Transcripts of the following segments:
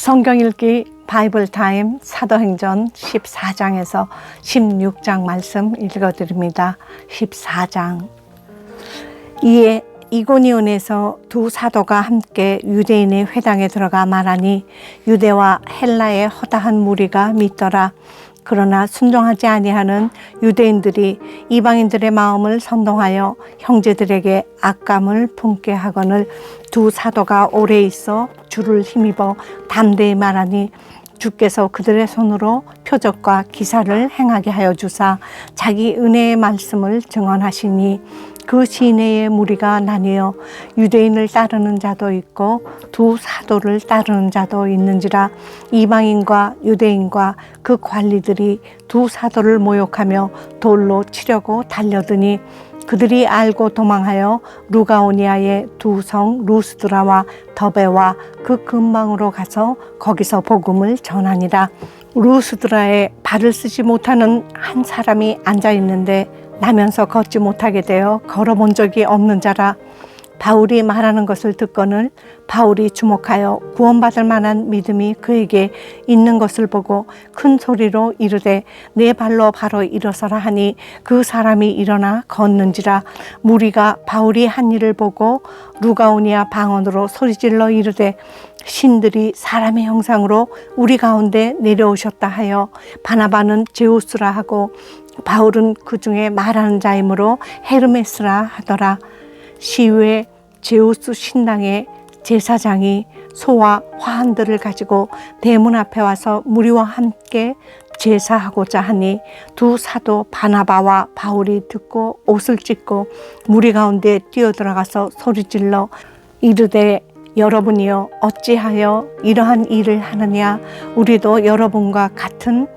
성경 읽기 바이블 타임 사도행전 14장에서 16장 말씀 읽어드립니다. 14장. 이에 이고니온에서 두 사도가 함께 유대인의 회당에 들어가 말하니 유대와 헬라의 허다한 무리가 믿더라. 그러나 순종하지 아니하는 유대인들이 이방인들의 마음을 선동하여 형제들에게 악감을 품게 하거늘 두 사도가 오래 있어 주를 힘입어 담대히 말하니 주께서 그들의 손으로 표적과 기사를 행하게 하여 주사 자기 은혜의 말씀을 증언하시니 그 시내의 무리가 나뉘어 유대인을 따르는 자도 있고 두 사도를 따르는 자도 있는지라. 이방인과 유대인과 그 관리들이 두 사도를 모욕하며 돌로 치려고 달려드니 그들이 알고 도망하여 루가오니아의 두 성 루스드라와 더베와 그 근방으로 가서 거기서 복음을 전하니라. 루스드라에 발을 쓰지 못하는 한 사람이 앉아 있는데 나면서 걷지 못하게 되어 걸어본 적이 없는 자라. 바울이 말하는 것을 듣거늘 바울이 주목하여 구원받을 만한 믿음이 그에게 있는 것을 보고 큰 소리로 이르되 내 발로 바로 일어서라 하니 그 사람이 일어나 걷는지라. 무리가 바울이 한 일을 보고 루가오니아 방언으로 소리질러 이르되 신들이 사람의 형상으로 우리 가운데 내려오셨다 하여 바나바는 제우스라 하고 바울은 그 중에 말하는 자이므로 헤르메스라 하더라. 시외 제우스 신당의 제사장이 소와 화환들을 가지고 대문 앞에 와서 무리와 함께 제사하고자 하니 두 사도 바나바와 바울이 듣고 옷을 찢고 무리 가운데 뛰어들어가서 소리질러 이르되 여러분이여 어찌하여 이러한 일을 하느냐. 우리도 여러분과 같은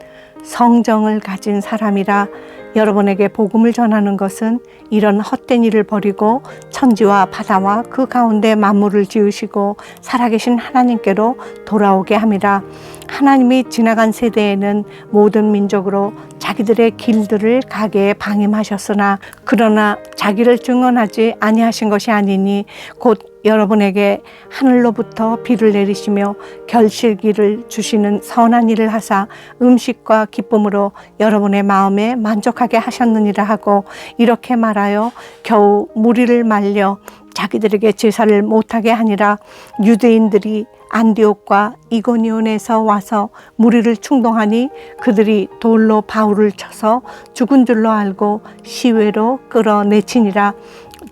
성정을 가진 사람이라. 여러분에게 복음을 전하는 것은 이런 헛된 일을 버리고 천지와 바다와 그 가운데 만물을 지으시고 살아계신 하나님께로 돌아오게 함이라. 하나님이 지나간 세대에는 모든 민족으로 자기들의 길들을 가게 방임하셨으나 그러나 자기를 증언하지 아니하신 것이 아니니 곧 여러분에게 하늘로부터 비를 내리시며 결실기를 주시는 선한 일을 하사 음식과 기쁨으로 여러분의 마음에 만족하게 하셨느니라 하고 이렇게 말하여 겨우 무리를 말려 자기들에게 제사를 못하게 하니라. 유대인들이 안디옥과 이고니온에서 와서 무리를 충동하니 그들이 돌로 바울을 쳐서 죽은 줄로 알고 시외로 끌어내치니라.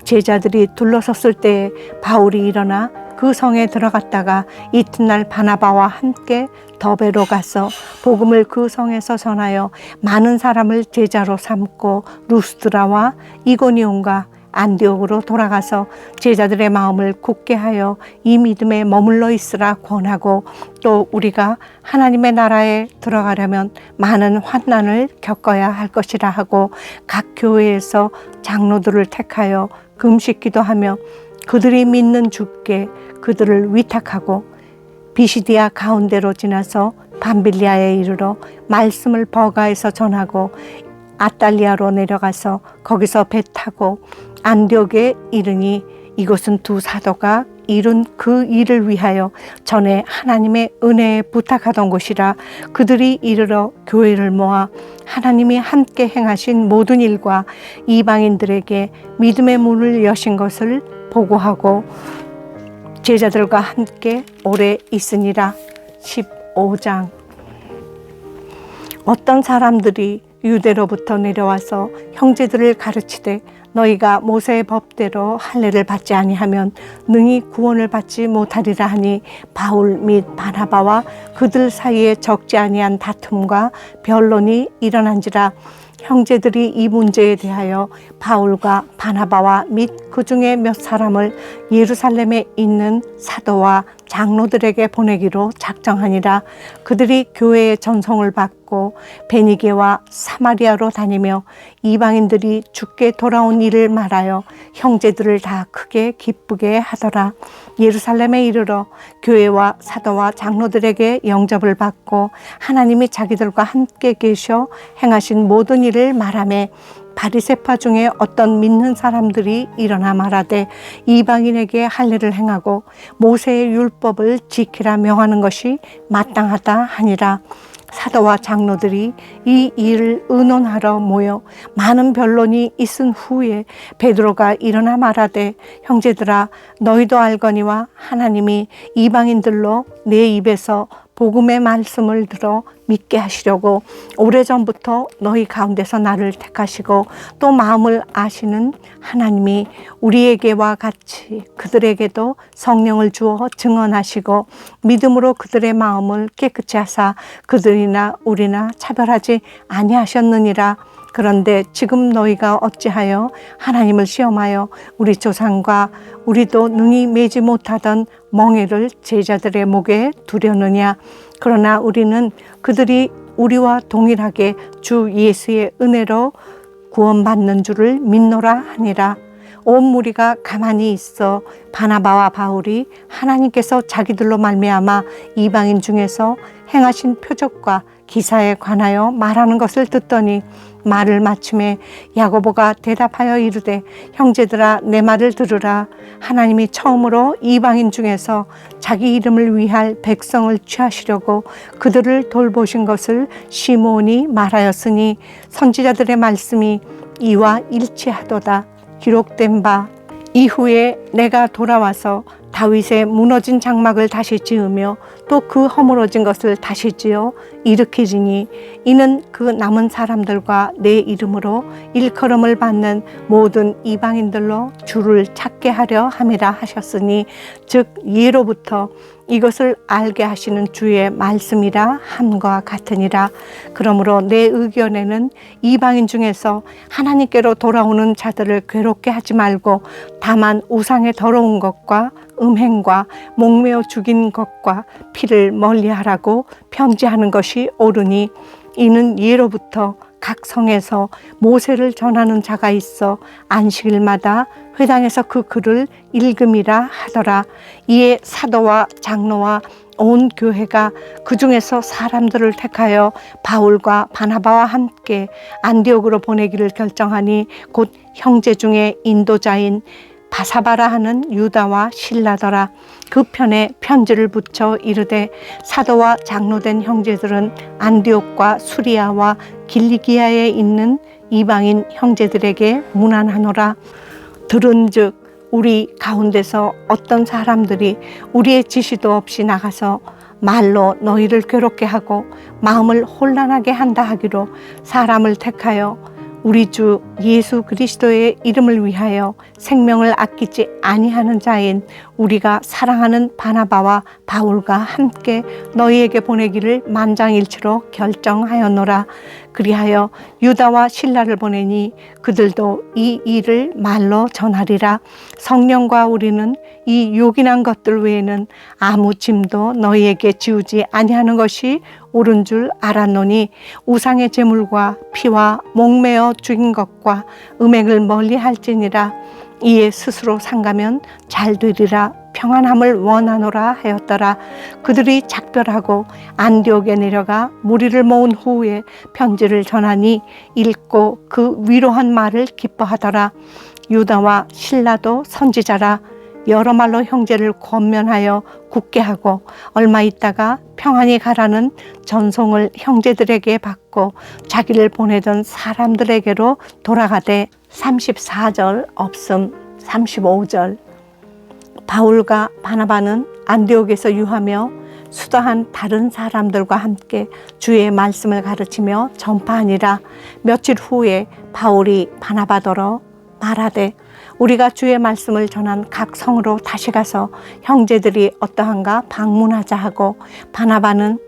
제자들이 둘러섰을 때에 바울이 일어나 그 성에 들어갔다가 이튿날 바나바와 함께 더베로 가서 복음을 그 성에서 전하여 많은 사람을 제자로 삼고 루스드라와 이고니온과 안디옥으로 돌아가서 제자들의 마음을 굳게 하여 이 믿음에 머물러 있으라 권하고 또 우리가 하나님의 나라에 들어가려면 많은 환난을 겪어야 할 것이라 하고 각 교회에서 장로들을 택하여 금식 기도하며 그들이 믿는 주께 그들을 위탁하고 비시디아 가운데로 지나서 밤빌리아에 이르러 말씀을 버가에서 전하고 아탈리아로 내려가서 거기서 배 타고 안디옥에 이르니 이곳은 두 사도가 이룬 그 일을 위하여 전에 하나님의 은혜에 부탁하던 곳이라. 그들이 이르러 교회를 모아 하나님이 함께 행하신 모든 일과 이방인들에게 믿음의 문을 여신 것을 보고하고 제자들과 함께 오래 있으니라. 15장. 어떤 사람들이 유대로부터 내려와서 형제들을 가르치되 너희가 모세의 법대로 할례를 받지 아니하면 능히 구원을 받지 못하리라 하니 바울 및 바나바와 그들 사이에 적지 아니한 다툼과 변론이 일어난지라. 형제들이 이 문제에 대하여 바울과 바나바와 및 그 중에 몇 사람을 예루살렘에 있는 사도와 장로들에게 보내기로 작정하니라. 그들이 교회의 전송을 받고 베니게와 사마리아로 다니며 이방인들이 주께 돌아온 일을 말하여 형제들을 다 크게 기쁘게 하더라. 예루살렘에 이르러 교회와 사도와 장로들에게 영접을 받고 하나님이 자기들과 함께 계셔 행하신 모든 일을 말하며 바리새파 중에 어떤 믿는 사람들이 일어나 말하되 이방인에게 할례를 행하고 모세의 율법을 지키라 명하는 것이 마땅하다 하니라. 사도와 장로들이 이 일을 의논하러 모여 많은 변론이 있은 후에 베드로가 일어나 말하되 형제들아 너희도 알거니와 하나님이 이방인들로 내 입에서 복음의 말씀을 들어 믿게 하시려고 오래전부터 너희 가운데서 나를 택하시고 또 마음을 아시는 하나님이 우리에게와 같이 그들에게도 성령을 주어 증언하시고 믿음으로 그들의 마음을 깨끗이 하사 그들이나 우리나 차별하지 아니하셨느니라. 그런데 지금 너희가 어찌하여 하나님을 시험하여 우리 조상과 우리도 눈이 매지 못하던 멍에를 제자들의 목에 두려느냐. 그러나 우리는 그들이 우리와 동일하게 주 예수의 은혜로 구원받는 줄을 믿노라 하니라. 온 무리가 가만히 있어 바나바와 바울이 하나님께서 자기들로 말미암아 이방인 중에서 행하신 표적과 기사에 관하여 말하는 것을 듣더니 말을 마침에 야고보가 대답하여 이르되 형제들아 내 말을 들으라. 하나님이 처음으로 이방인 중에서 자기 이름을 위할 백성을 취하시려고 그들을 돌보신 것을 시므온이 말하였으니 선지자들의 말씀이 이와 일치하도다. 기록된 바 이후에 내가 돌아와서 다윗의 무너진 장막을 다시 지으며 또 그 허물어진 것을 다시 지어 일으키지니 이는 그 남은 사람들과 내 이름으로 일컬음을 받는 모든 이방인들로 주를 찾게 하려 함이라 하셨으니 즉 예로부터 이것을 알게 하시는 주의 말씀이라 함과 같으니라. 그러므로 내 의견에는 이방인 중에서 하나님께로 돌아오는 자들을 괴롭게 하지 말고 다만 우상의 더러운 것과 음행과 목매어 죽인 것과 피를 멀리하라고 편지하는 것이 옳으니 이는 예로부터 각 성에서 모세를 전하는 자가 있어 안식일마다 회당에서 그 글을 읽음이라 하더라. 이에 사도와 장로와 온 교회가 그 중에서 사람들을 택하여 바울과 바나바와 함께 안디옥으로 보내기를 결정하니 곧 형제 중에 인도자인 바사바라 하는 유다와 실라더라. 그 편에 편지를 붙여 이르되 사도와 장로된 형제들은 안디옥과 수리아와 길리기아에 있는 이방인 형제들에게 문안하노라. 들은즉 우리 가운데서 어떤 사람들이 우리의 지시도 없이 나가서 말로 너희를 괴롭게 하고 마음을 혼란하게 한다 하기로 사람을 택하여 우리 주 예수 그리스도의 이름을 위하여 생명을 아끼지 아니하는 자인 우리가 사랑하는 바나바와 바울과 함께 너희에게 보내기를 만장일치로 결정하였노라. 그리하여 유다와 실라를 보내니 그들도 이 일을 말로 전하리라. 성령과 우리는 이 요긴한 것들 외에는 아무 짐도 너희에게 지우지 아니하는 것이 옳은 줄 알았노니 우상의 제물과 피와 목매어 죽인 것과 음행을 멀리할지니라. 이에 스스로 상가면 잘 되리라 평안함을 원하노라 하였더라. 그들이 작별하고 안디옥에 내려가 무리를 모은 후에 편지를 전하니 읽고 그 위로한 말을 기뻐하더라. 유다와 실라도 선지자라. 여러 말로 형제를 권면하여 굳게 하고 얼마 있다가 평안히 가라는 전송을 형제들에게 받고 자기를 보내던 사람들에게로 돌아가되 34절 없음 35절 바울과 바나바는 안디옥에서 유하며 수다한 다른 사람들과 함께 주의 말씀을 가르치며 전파하니라. 며칠 후에 바울이 바나바더러 말하되 우리가 주의 말씀을 전한 각 성으로 다시 가서 형제들이 어떠한가 방문하자 하고 바나바는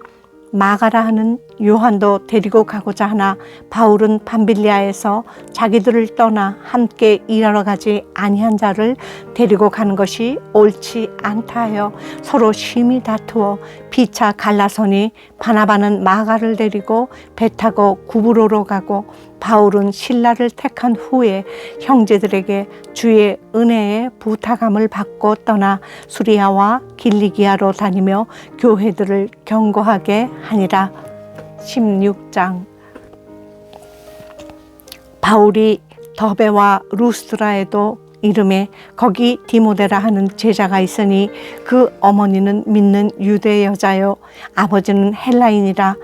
마가라 하는 요한도 데리고 가고자 하나 바울은 밤빌리아에서 자기들을 떠나 함께 일하러 가지 아니한 자를 데리고 가는 것이 옳지 않다 하여 서로 심히 다투어 피차 갈라서니 바나바는 마가를 데리고 배 타고 구브로로 가고 바울은 실라를 택한 후에 형제들에게 주의 은혜의 부탁함을 받고 떠나 수리아와 길리기아로 다니며 교회들을 경고하게 하니라. 16장. 바울이 더베와 루스드라에도 이름에 거기 디모데라 하는 제자가 있으니 그 어머니는 믿는 유대 여자요 아버지는 헬라인이라.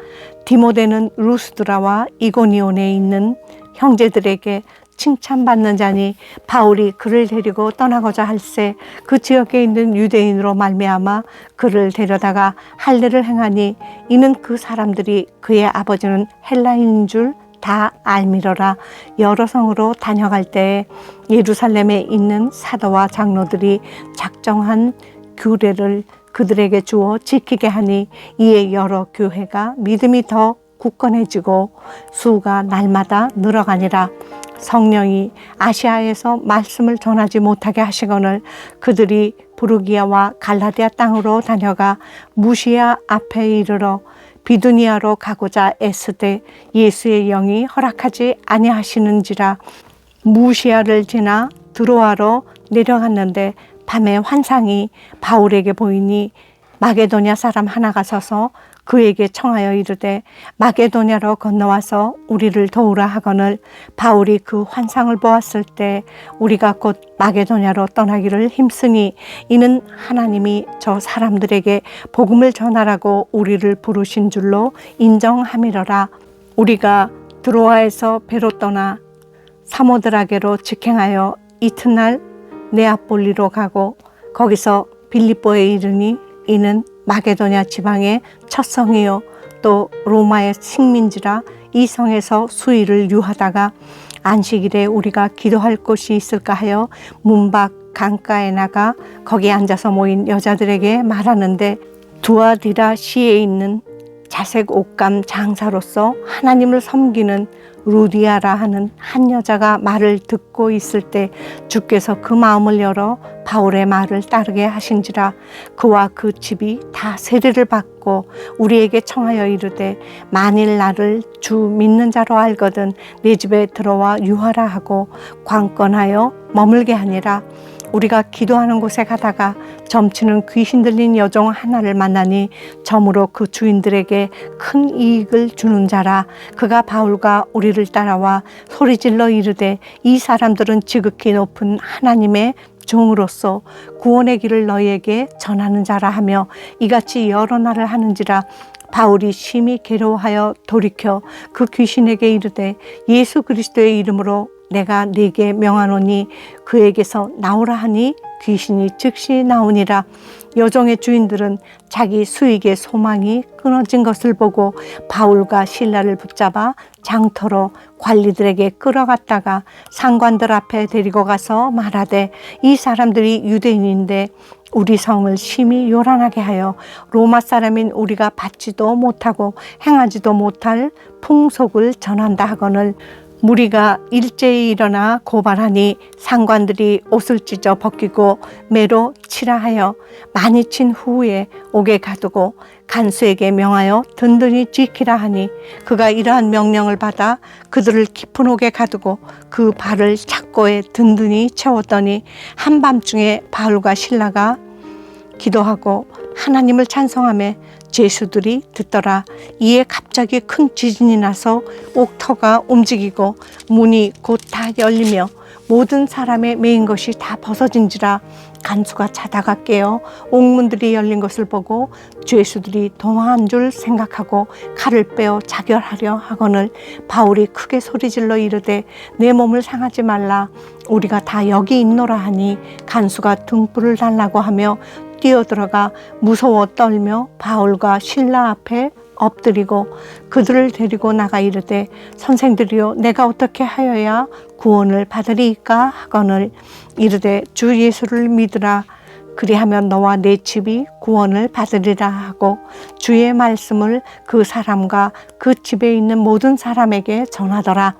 디모데는 루스드라와 이고니온에 있는 형제들에게 칭찬받는 자니 바울이 그를 데리고 떠나고자 할새 그 지역에 있는 유대인으로 말미암아 그를 데려다가 할례를 행하니 이는 그 사람들이 그의 아버지는 헬라인인 줄 다 알미러라. 여러 성으로 다녀갈 때에 예루살렘에 있는 사도와 장로들이 작정한 규례를 그들에게 주어 지키게 하니 이에 여러 교회가 믿음이 더 굳건해지고 수가 날마다 늘어가니라. 성령이 아시아에서 말씀을 전하지 못하게 하시거늘 그들이 부르기아와 갈라디아 땅으로 다녀가 무시아 앞에 이르러 비두니아로 가고자 애쓰되 예수의 영이 허락하지 아니하시는지라. 무시아를 지나 드로아로 내려갔는데 밤에 환상이 바울에게 보이니 마게도냐 사람 하나가 서서 그에게 청하여 이르되 마게도냐로 건너와서 우리를 도우라 하거늘 바울이 그 환상을 보았을 때 우리가 곧 마게도냐로 떠나기를 힘쓰니 이는 하나님이 저 사람들에게 복음을 전하라고 우리를 부르신 줄로 인정함이러라. 우리가 드로아에서 배로 떠나 사모드라게로 직행하여 이튿날 네아폴리로 가고 거기서 빌립보에 이르니 이는 마게도냐 지방의 첫 성이요 또 로마의 식민지라. 이 성에서 수일을 유하다가 안식일에 우리가 기도할 곳이 있을까 하여 문밖 강가에 나가 거기 앉아서 모인 여자들에게 말하는데 두아디라 시에 있는 자색 옷감 장사로서 하나님을 섬기는 루디아라 하는 한 여자가 말을 듣고 있을 때 주께서 그 마음을 열어 바울의 말을 따르게 하신지라. 그와 그 집이 다 세례를 받고 우리에게 청하여 이르되 만일 나를 주 믿는 자로 알거든 내 집에 들어와 유하라 하고 관건하여 머물게 하니라. 우리가 기도하는 곳에 가다가 점치는 귀신 들린 여종 하나를 만나니 점으로 그 주인들에게 큰 이익을 주는 자라. 그가 바울과 우리를 따라와 소리질러 이르되 이 사람들은 지극히 높은 하나님의 종으로서 구원의 길을 너희에게 전하는 자라 하며 이같이 여러 날을 하는지라. 바울이 심히 괴로워하여 돌이켜 그 귀신에게 이르되 예수 그리스도의 이름으로 내가 네게 명하노니 그에게서 나오라 하니 귀신이 즉시 나오니라. 여종의 주인들은 자기 수익의 소망이 끊어진 것을 보고 바울과 실라를 붙잡아 장터로 관리들에게 끌어갔다가 상관들 앞에 데리고 가서 말하되 이 사람들이 유대인인데 우리 성을 심히 요란하게 하여 로마 사람인 우리가 받지도 못하고 행하지도 못할 풍속을 전한다 하거늘 무리가 일제히 일어나 고발하니 상관들이 옷을 찢어 벗기고 매로 치라 하여 많이 친 후에 옥에 가두고 간수에게 명하여 든든히 지키라 하니 그가 이러한 명령을 받아 그들을 깊은 옥에 가두고 그 발을 착고에 든든히 채웠더니 한밤중에 바울과 실라가 기도하고 하나님을 찬송하며 죄수들이 듣더라. 이에 갑자기 큰 지진이 나서 옥터가 움직이고 문이 곧 다 열리며 모든 사람의 메인 것이 다 벗어진지라. 간수가 자다가 깨어 옥문들이 열린 것을 보고 죄수들이 동화한 줄 생각하고 칼을 빼어 자결하려 하거늘 바울이 크게 소리질러 이르되 내 몸을 상하지 말라. 우리가 다 여기 있노라 하니 간수가 등불을 달라고 하며 뛰어들어가 무서워 떨며 바울과 실라 앞에 엎드리고 그들을 데리고 나가 이르되 선생들이여 내가 어떻게 하여야 구원을 받으리이까 하거늘 이르되 주 예수를 믿으라. 그리하면 너와 내 집이 구원을 받으리라 하고 주의 말씀을 그 사람과 그 집에 있는 모든 사람에게 전하더라.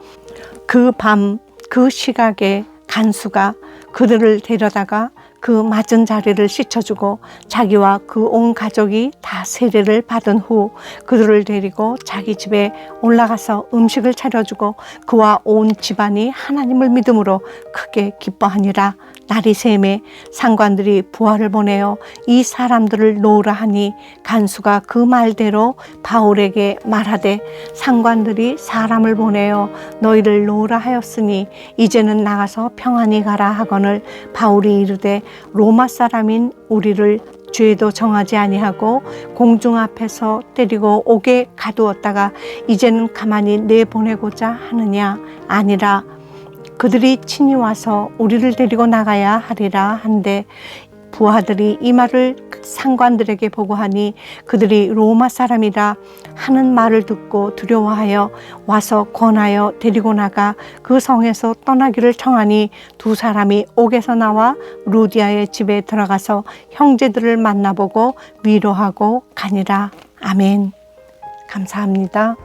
그 밤 그 시각에 간수가 그들을 데려다가 그 맞은 자리를 씻어주고 자기와 그 온 가족이 다 세례를 받은 후 그들을 데리고 자기 집에 올라가서 음식을 차려주고 그와 온 집안이 하나님을 믿음으로 크게 기뻐하니라. 날이 새매 상관들이 부하를 보내어 이 사람들을 놓으라 하니 간수가 그 말대로 바울에게 말하되 상관들이 사람을 보내어 너희를 놓으라 하였으니 이제는 나가서 평안히 가라 하거늘 바울이 이르되 로마 사람인 우리를 죄도 정하지 아니하고 공중 앞에서 때리고 옥에 가두었다가 이제는 가만히 내보내고자 하느냐? 아니라 그들이 친히 와서 우리를 데리고 나가야 하리라 한데 부하들이 이 말을 상관들에게 보고하니 그들이 로마 사람이라 하는 말을 듣고 두려워하여 와서 권하여 데리고 나가 그 성에서 떠나기를 청하니 두 사람이 옥에서 나와 루디아의 집에 들어가서 형제들을 만나보고 위로하고 가니라. 아멘. 감사합니다.